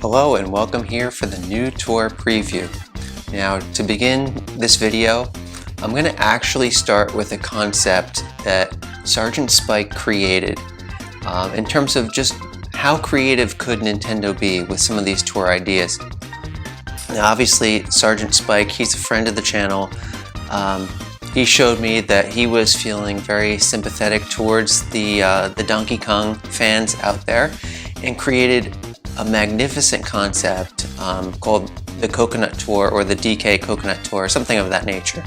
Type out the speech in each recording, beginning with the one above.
Hello and welcome here for the new tour preview. Now, to begin this video, I'm going to actually start with a concept that Sergeant Spike created in terms of just how creative could Nintendo be with some of these tour ideas. Now, obviously, Sergeant Spike, he's a friend of the channel. He showed me that he was feeling very sympathetic towards the Donkey Kong fans out there and created a magnificent concept called the Coconut Tour or the DK Coconut Tour, something of that nature.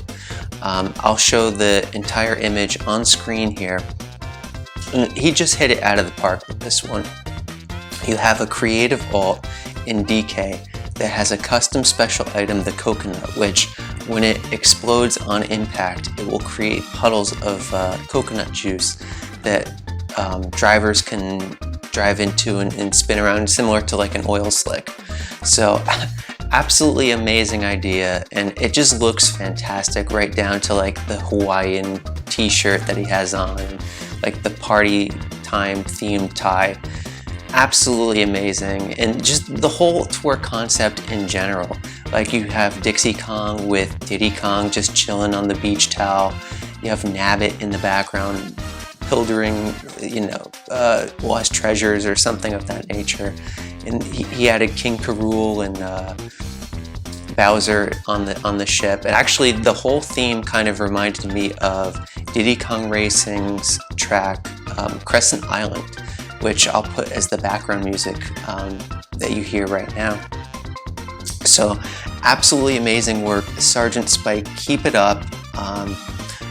I'll show the entire image on screen here. He just hit it out of the park with this one. You have a creative alt in DK that has a custom special item, the coconut, which when it explodes on impact, it will create puddles of coconut juice that drivers can drive into and spin around, similar to like an oil slick. So absolutely amazing idea, and it just looks fantastic, right down to like the Hawaiian t-shirt that he has on, like the party time themed tie. Absolutely amazing, and just the whole tour concept in general. Like you have Dixie Kong with Diddy Kong just chilling on the beach towel. You have Nabbit in the background pildering, lost treasures or something of that nature. And he added King K. Rool and Bowser on the ship. And actually, the whole theme kind of reminded me of Diddy Kong Racing's track Crescent Island, which I'll put as the background music that you hear right now. So absolutely amazing work, Sergeant Spike. Keep it up.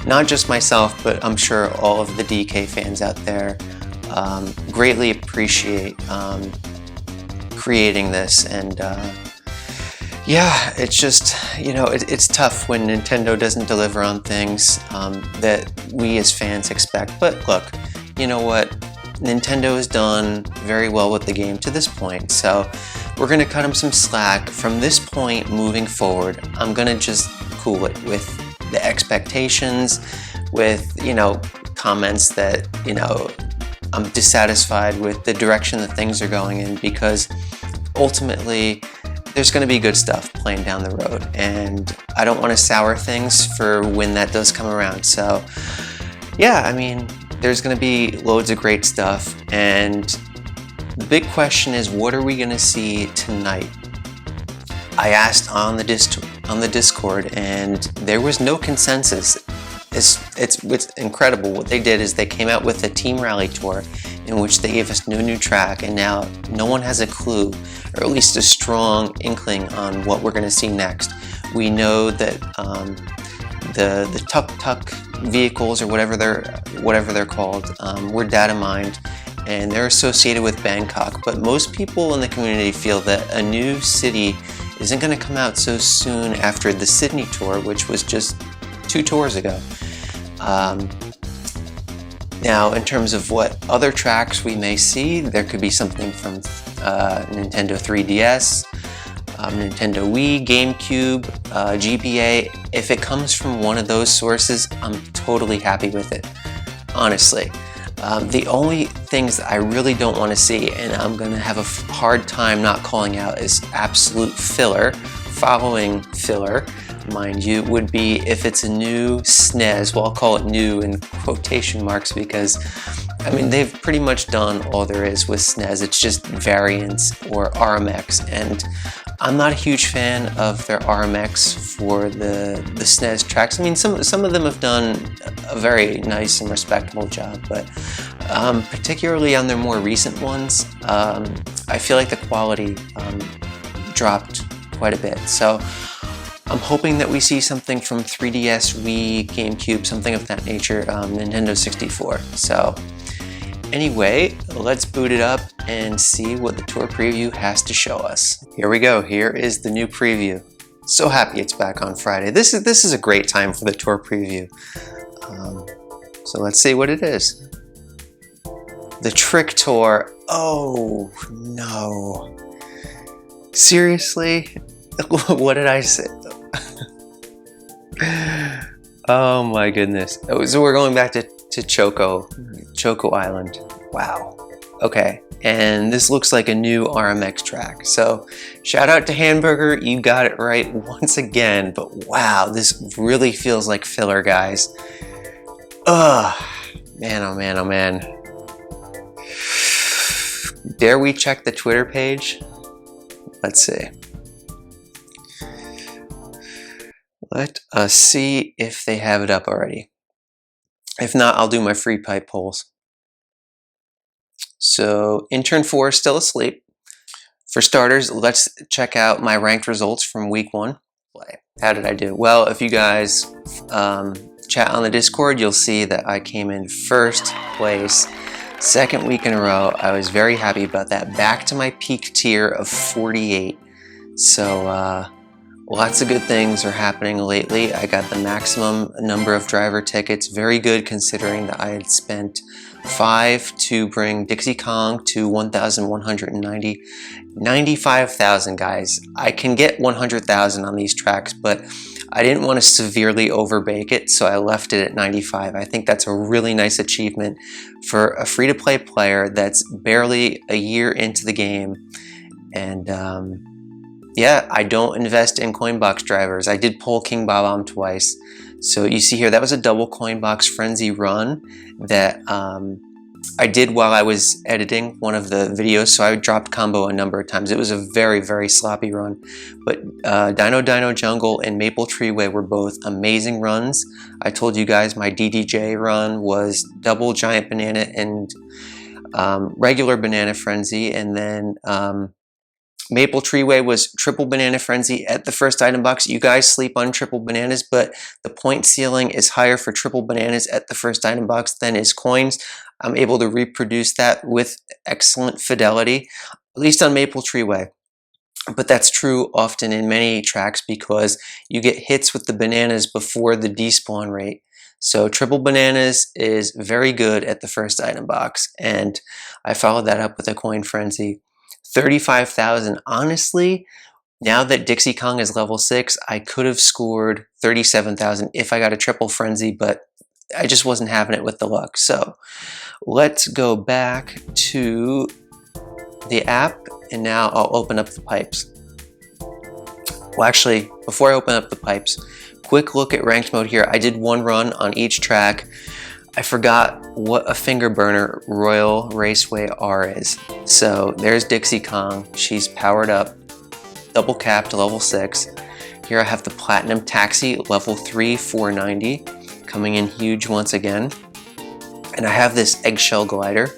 Not just myself, but I'm sure all of the DK fans out there greatly appreciate creating this. And yeah, it's just, it's tough when Nintendo doesn't deliver on things that we as fans expect. But look, you know what? Nintendo has done very well with the game to this point, so we're going to cut them some slack. From this point moving forward, I'm going to just cool it with the expectations, with comments that I'm dissatisfied with the direction that things are going in, because ultimately there's going to be good stuff playing down the road, and I don't want to sour things for when that does come around. So yeah, I mean, there's going to be loads of great stuff, and the big question is, what are we going to see tonight? I asked on the Discord, and there was no consensus. It's incredible. What they did is they came out with a Team Rally Tour in which they gave us no new track, and now no one has a clue, or at least a strong inkling on what we're going to see next. We know that the tuk-tuk vehicles, or whatever they're called, were data mined, and they're associated with Bangkok. But most people in the community feel that a new city isn't going to come out so soon after the Sydney tour, which was just 2 tours ago. Now, in terms of what other tracks we may see, there could be something from Nintendo 3DS, Nintendo Wii, GameCube, GBA. If it comes from one of those sources, I'm totally happy with it, honestly. The only things that I really don't want to see, and I'm going to have a hard time not calling out, is absolute filler, following filler, mind you, would be if it's a new SNES. Well, I'll call it new in quotation marks, because I mean, they've pretty much done all there is with SNES. It's just variants or RMX, and I'm not a huge fan of their RMX for the SNES tracks. I mean, some of them have done a very nice and respectable job, but particularly on their more recent ones, I feel like the quality dropped quite a bit. So I'm hoping that we see something from 3DS, Wii, GameCube, something of that nature, Nintendo 64. So anyway, let's boot it up and see what the tour preview has to show us. Here we go. Here is the new preview. So happy it's back on Friday. This is a great time for the tour preview. So let's see what it is. The Trick Tour. Oh no. Seriously? What did I say? Oh my goodness. So we're going back to Choco Island. Wow. Okay, and this looks like a new RMX track. So shout out to Hamburger, you got it right once again, but wow, this really feels like filler, guys. Ugh, man, oh man, oh man. Dare we check the Twitter page? Let's see. Let us see if they have it up already. If not, I'll do my free pipe polls. So intern 4 is still asleep. For starters, let's check out my ranked results from week 1. How did I do? Well, if you guys chat on the Discord, you'll see that I came in first place, second week in a row. I was very happy about that. Back to my peak tier of 48. So lots of good things are happening lately. I got the maximum number of driver tickets. Very good considering that I had spent 5 to bring Dixie Kong to 1,190. 95,000, guys. I can get 100,000 on these tracks, but I didn't want to severely overbake it, so I left it at 95. I think that's a really nice achievement for a free-to-play player that's barely a year into the game. And yeah, I don't invest in Coinbox drivers. I did pull King Bob-omb twice. So you see here, that was a double Coinbox Frenzy run that I did while I was editing one of the videos, so I dropped combo a number of times. It was a very, very sloppy run. But Dino Dino Jungle and Maple Treeway were both amazing runs. I told you guys my DDJ run was double Giant Banana and regular Banana Frenzy, and then Maple Treeway was triple Banana Frenzy at the first item box. You guys sleep on triple bananas, but the point ceiling is higher for triple bananas at the first item box than is coins. I'm able to reproduce that with excellent fidelity, at least on Maple Treeway. But that's true often in many tracks because you get hits with the bananas before the despawn rate. So triple bananas is very good at the first item box, and I followed that up with a coin frenzy. 35,000. Honestly, now that Dixie Kong is level 6, I could have scored 37,000 if I got a triple frenzy, but I just wasn't having it with the luck. So let's go back to the app, and now I'll open up the pipes. Well, actually, before I open up the pipes, quick look at ranked mode here. I did one run on each track. I forgot what a finger burner Royal Raceway R is. So there's Dixie Kong. She's powered up, double capped to level 6. Here I have the Platinum Taxi, level 3, 490, coming in huge once again. And I have this Eggshell Glider,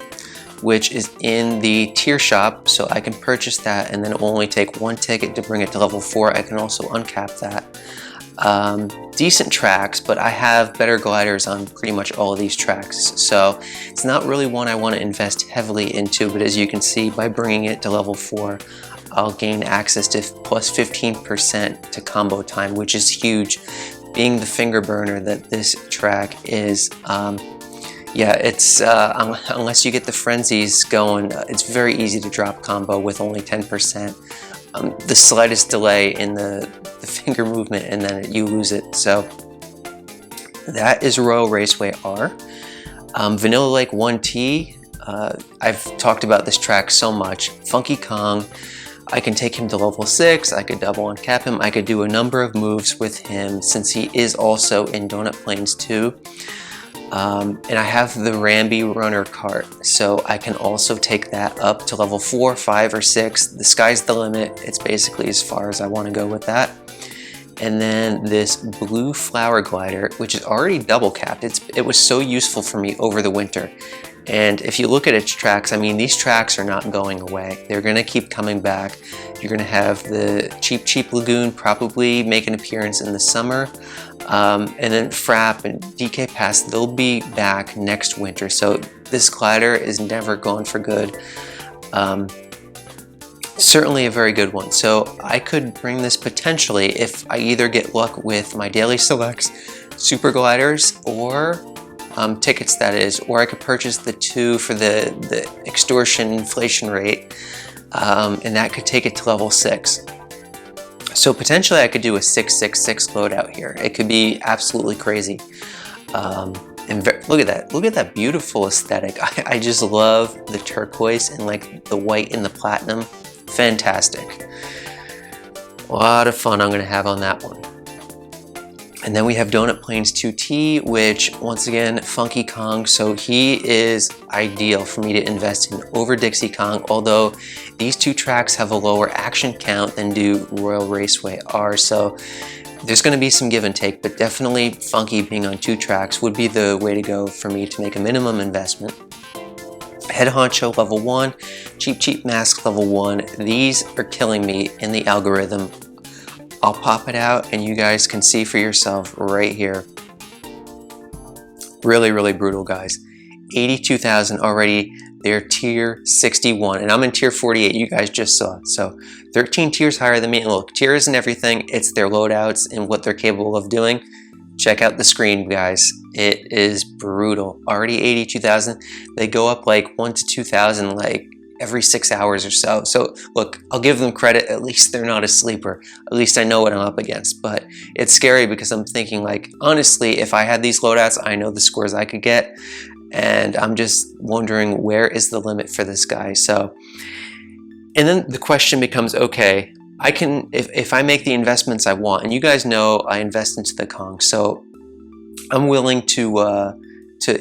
which is in the tier shop, so I can purchase that, and then it will only take 1 ticket to bring it to level 4. I can also uncap that. Decent tracks, but I have better gliders on pretty much all of these tracks, so it's not really one I want to invest heavily into, but as you can see, by bringing it to level 4, I'll gain access to plus 15% to combo time, which is huge, being the finger burner that this track is. Yeah, it's unless you get the frenzies going, it's very easy to drop combo with only 10%. The slightest delay in the finger movement, and then you lose it. So that is Royal Raceway R. Vanilla Lake 1T, I've talked about this track so much. Funky Kong, I can take him to level 6, I could double uncap him, I could do a number of moves with him since he is also in Donut Plains 2. And I have the Ramby Runner Cart, so I can also take that up to level 4, 5, or 6. The sky's the limit. It's basically as far as I want to go with that. And then this Blue Flower Glider, which is already double capped. It was so useful for me over the winter. And if you look at its tracks, I mean, these tracks are not going away. They're going to keep coming back. You're going to have the Cheap Lagoon probably make an appearance in the summer. And then Frapp and DK Pass, they'll be back next winter. So this glider is never gone for good. Certainly a very good one. So I could bring this potentially if I either get luck with my daily selects, super gliders, or tickets, that is, or I could purchase the 2 for the extortion inflation rate, and that could take it to level 6. So potentially I could do a 666 loadout here. It could be absolutely crazy. And look at that beautiful aesthetic. I just love the turquoise and like the white and the platinum. Fantastic. A lot of fun I'm gonna have on that one. And then we have Donut Plains 2T, which once again, Funky Kong. So he is ideal for me to invest in over Dixie Kong, although these two tracks have a lower action count than do Royal Raceway R. So there's going to be some give and take, but definitely Funky being on 2 tracks would be the way to go for me to make a minimum investment. Head Honcho level 1, Cheap Mask level 1. These are killing me in the algorithm. I'll pop it out and you guys can see for yourself right here. Really, really brutal, guys. 82,000 already. They're tier 61 and I'm in tier 48, you guys just saw. So 13 tiers higher than me. And look, tier isn't everything, it's their loadouts and what they're capable of doing. Check out the screen, guys. It is brutal. Already 82,000. They go up like 1 to 2,000 like every 6 hours or so. So look, I'll give them credit. At least they're not a sleeper. At least I know what I'm up against. But it's scary because I'm thinking like, honestly, if I had these loadouts, I know the scores I could get. And I'm just wondering, where is the limit for this guy? So, and then the question becomes, okay, I can, if I make the investments I want, and you guys know I invest into the Kong, so I'm willing to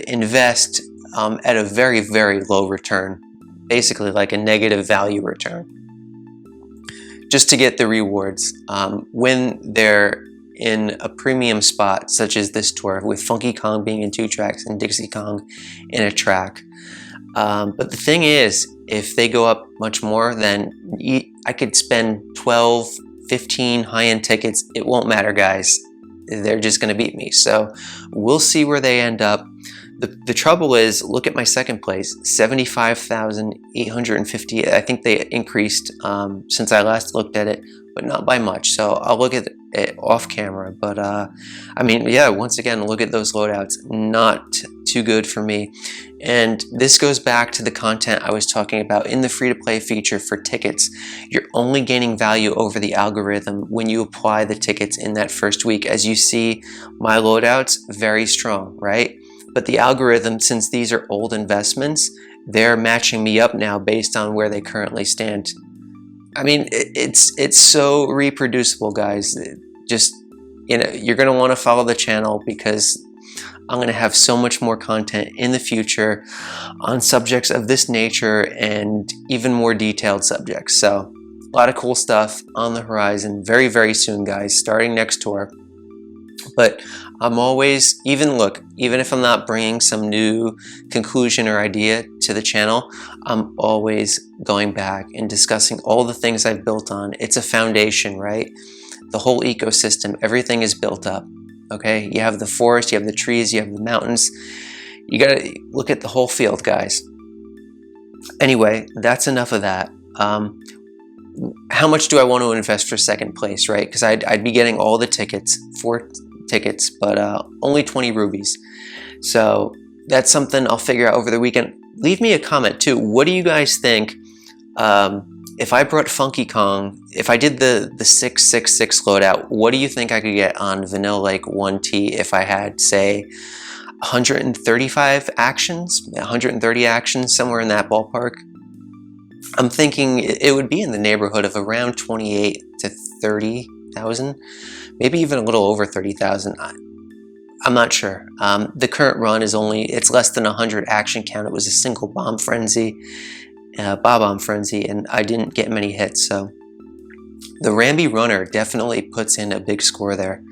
invest at a very, very low return, basically like a negative value return, just to get the rewards when they're in a premium spot such as this tour, with Funky Kong being in 2 tracks and Dixie Kong in a track. But the thing is, if they go up much more, then I could spend 12, 15 high-end tickets. It won't matter, guys. They're just going to beat me. So we'll see where they end up. The trouble is, look at my second place, 75,850. I think they increased since I last looked at it, but not by much. So I'll look at it off camera. But I mean, yeah, once again, look at those loadouts. Not too good for me. And this goes back to the content I was talking about in the free-to-play feature for tickets. You're only gaining value over the algorithm when you apply the tickets in that first week. As you see, my loadouts, very strong, right? But the algorithm, since these are old investments, they're matching me up now based on where they currently stand. I mean, it's so reproducible, guys. Just, you know, you're going to want to follow the channel because I'm going to have so much more content in the future on subjects of this nature and even more detailed subjects. So a lot of cool stuff on the horizon very, very soon, guys, starting next tour. But I'm always, even if I'm not bringing some new conclusion or idea to the channel, I'm always going back and discussing all the things I've built on. It's a foundation, right? The whole ecosystem, everything is built up, okay? You have the forest, you have the trees, you have the mountains. You gotta look at the whole field, guys. Anyway, that's enough of that. How much do I want to invest for second place, right? Because I'd be getting all the tickets, 4 tickets, but only 20 rubies. So that's something I'll figure out over the weekend. Leave me a comment too. What do you guys think if I brought Funky Kong, if I did the 666 loadout, what do you think I could get on Vanilla Lake 1T if I had, say, 135 actions, 130 actions, somewhere in that ballpark? I'm thinking it would be in the neighborhood of around 28 to 30,000, maybe even a little over 30,000. I'm not sure. The current run is it's less than 100 action count. It was a single bomb frenzy, bomb frenzy, and I didn't get many hits. So the Ramby runner definitely puts in a big score there.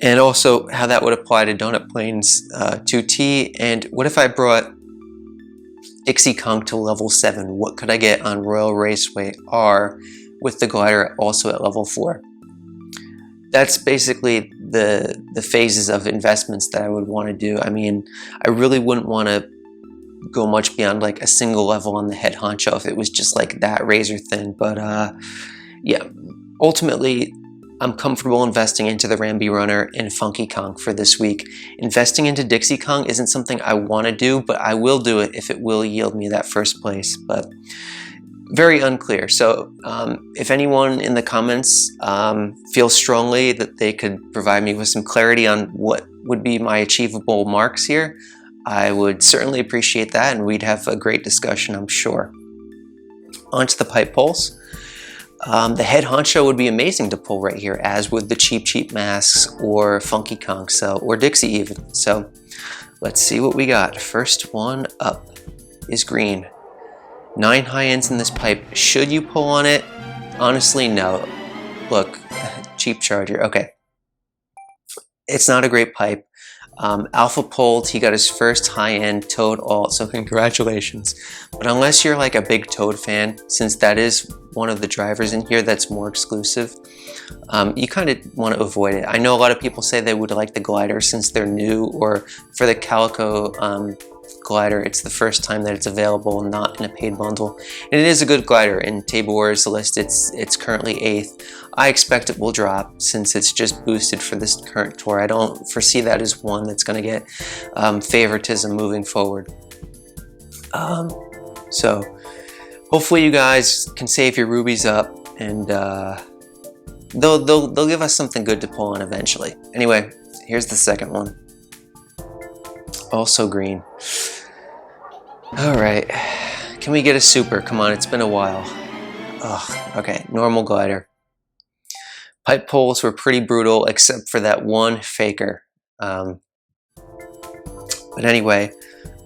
And also how that would apply to Donut Plains 2T. And what if I brought Dixie Kong to level 7? What could I get on Royal Raceway R with the glider also at level 4? That's basically the phases of investments that I would want to do. I mean, I really wouldn't want to go much beyond like a single level on the head honcho if it was just like that razor thin. But yeah, ultimately, I'm comfortable investing into the Ramby Runner and Funky Kong for this week. Investing into Dixie Kong isn't something I want to do, but I will do it if it will yield me that first place. But very unclear. So if anyone in the comments feels strongly that they could provide me with some clarity on what would be my achievable marks here, I would certainly appreciate that, and we'd have a great discussion, I'm sure. Onto the pipe pulls. The head honcho would be amazing to pull right here, as would the cheap masks or funky conch, or Dixie even. So let's see what we got. First one up is green. 9 high ends in this pipe. Should you pull on it? Honestly, no. Look, cheap charger. Okay. It's not a great pipe. Alpha pulled, he got his first high-end Toad alt, so congratulations. But unless you're like a big Toad fan, since that is one of the drivers in here that's more exclusive, you kind of want to avoid it. I know a lot of people say they would like the glider since they're new, or for the Calico glider, it's the first time that it's available, not in a paid bundle. And it is a good glider. In Tabor's list, it's currently 8th. I expect it will drop since it's just boosted for this current tour. I don't foresee that as one that's going to get favoritism moving forward. So hopefully you guys can save your rubies up, and they'll give us something good to pull on eventually. Anyway, here's the second one. Also green. Alright, can we get a super? Come on, it's been a while. Ugh, okay, normal glider. Pipe pulls were pretty brutal, except for that one faker. But anyway,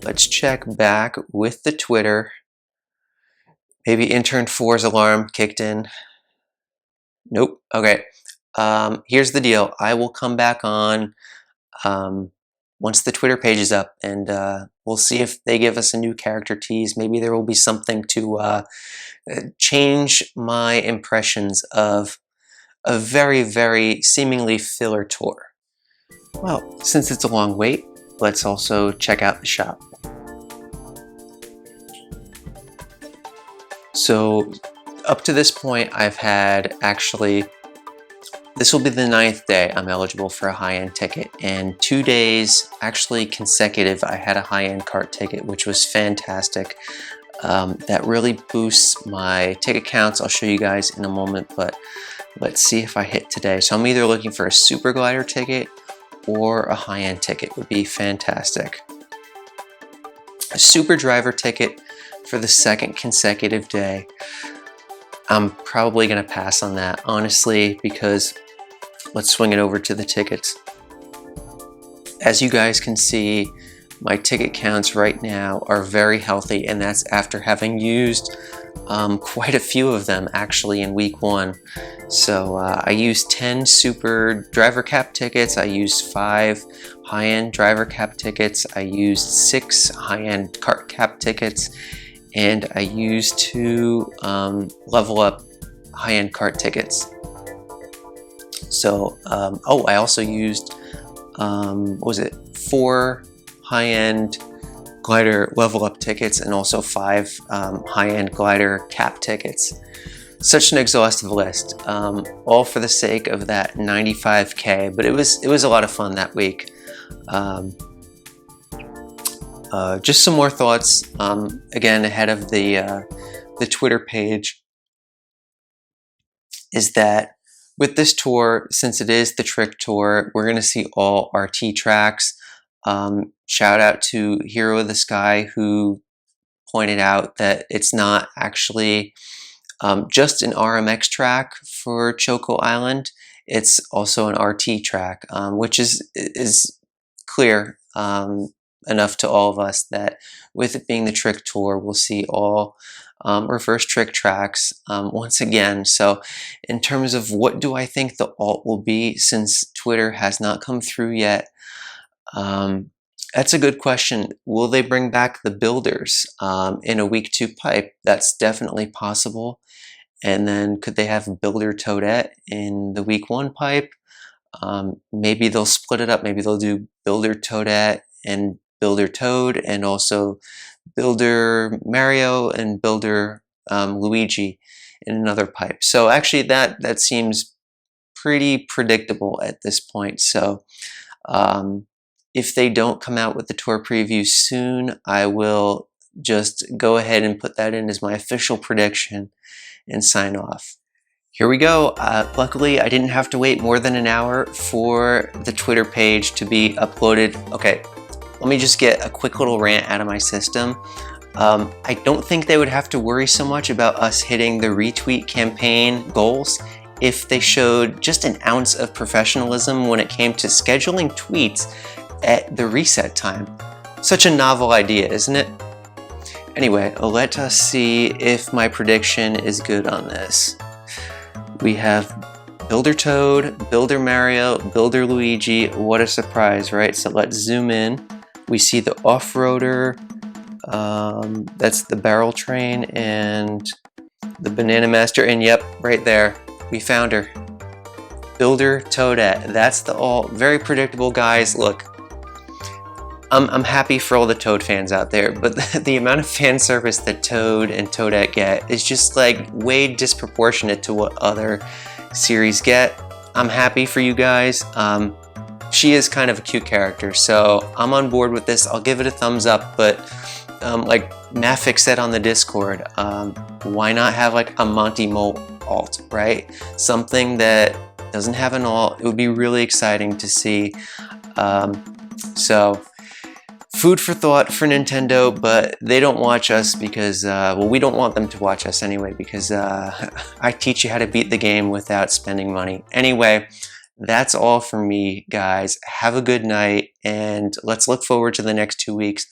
let's check back with the Twitter. Maybe intern 4's alarm kicked in. Nope, okay. Here's the deal. I will come back on once the Twitter page is up, and we'll see if they give us a new character tease. Maybe there will be something to change my impressions of a very seemingly filler tour. Well, since it's a long wait, let's also check out the shop. So up to this point, I've had actually, this will be the 9th day I'm eligible for a high-end ticket, and 2 days actually consecutive I had a high-end cart ticket, which was fantastic. That really boosts my ticket counts. I'll show you guys in a moment, but let's see if I hit today. So I'm either looking for a super glider ticket or a high-end ticket would be fantastic. A super driver ticket for the 2nd consecutive day. I'm probably gonna pass on that, honestly, because let's swing it over to the tickets. As you guys can see, my ticket counts right now are very healthy, and that's after having used quite a few of them actually in week 1. So I used 10 super driver cap tickets, I used 5 high-end driver cap tickets, I used 6 high-end cart cap tickets, and I used 2 level up high-end cart tickets. So, oh, I also used, what was it, 4 high-end glider level up tickets and also 5 high-end glider cap tickets. Such an exhaustive list, all for the sake of that 95K, but it was a lot of fun that week. Just some more thoughts, again, ahead of the Twitter page, is that with this tour, since it is the trick tour, we're going to see all RT tracks. Shout out to Hero of the Sky, who pointed out that it's not actually just an RMX track for Choco Island. It's also an RT track, which is clear enough to all of us that with it being the trick tour, we'll see all reverse trick tracks once again. So in terms of what do I think the alt will be, since Twitter has not come through yet, that's a good question. Will they bring back the builders in a week 2 pipe? That's definitely possible. And then could they have Builder Toadette in the week 1 pipe? Maybe they'll split it up. Maybe they'll do Builder Toadette and Builder Toad, and also Builder Mario and Builder Luigi in another pipe. So actually that seems pretty predictable at this point. So if they don't come out with the tour preview soon, I will just go ahead and put that in as my official prediction and sign off. Here we go. Luckily, I didn't have to wait more than an hour for the Twitter page to be uploaded. Okay, let me just get a quick little rant out of my system. I don't think they would have to worry so much about us hitting the retweet campaign goals if they showed just an ounce of professionalism when it came to scheduling tweets at the reset time. Such a novel idea, isn't it? Anyway, let us see if my prediction is good on this. We have Builder Toad, Builder Mario, Builder Luigi. What a surprise, right? So let's zoom in. We see the off-roader, that's the barrel train, and the Banana Master, and yep, right there, we found her. Builder Toadette. That's the all very predictable, guys. Look, I'm happy for all the Toad fans out there, but the amount of fan service that Toad and Toadette get is just like way disproportionate to what other series get. I'm happy for you guys. She is kind of a cute character, so I'm on board with this. I'll give it a thumbs up, but like Mafik said on the Discord, why not have like a Monty Mole alt, right? Something that doesn't have an alt. It would be really exciting to see. So food for thought for Nintendo, but they don't watch us because, well, we don't want them to watch us anyway, because I teach you how to beat the game without spending money. Anyway, that's all from me, guys. Have a good night, and let's look forward to the next 2 weeks.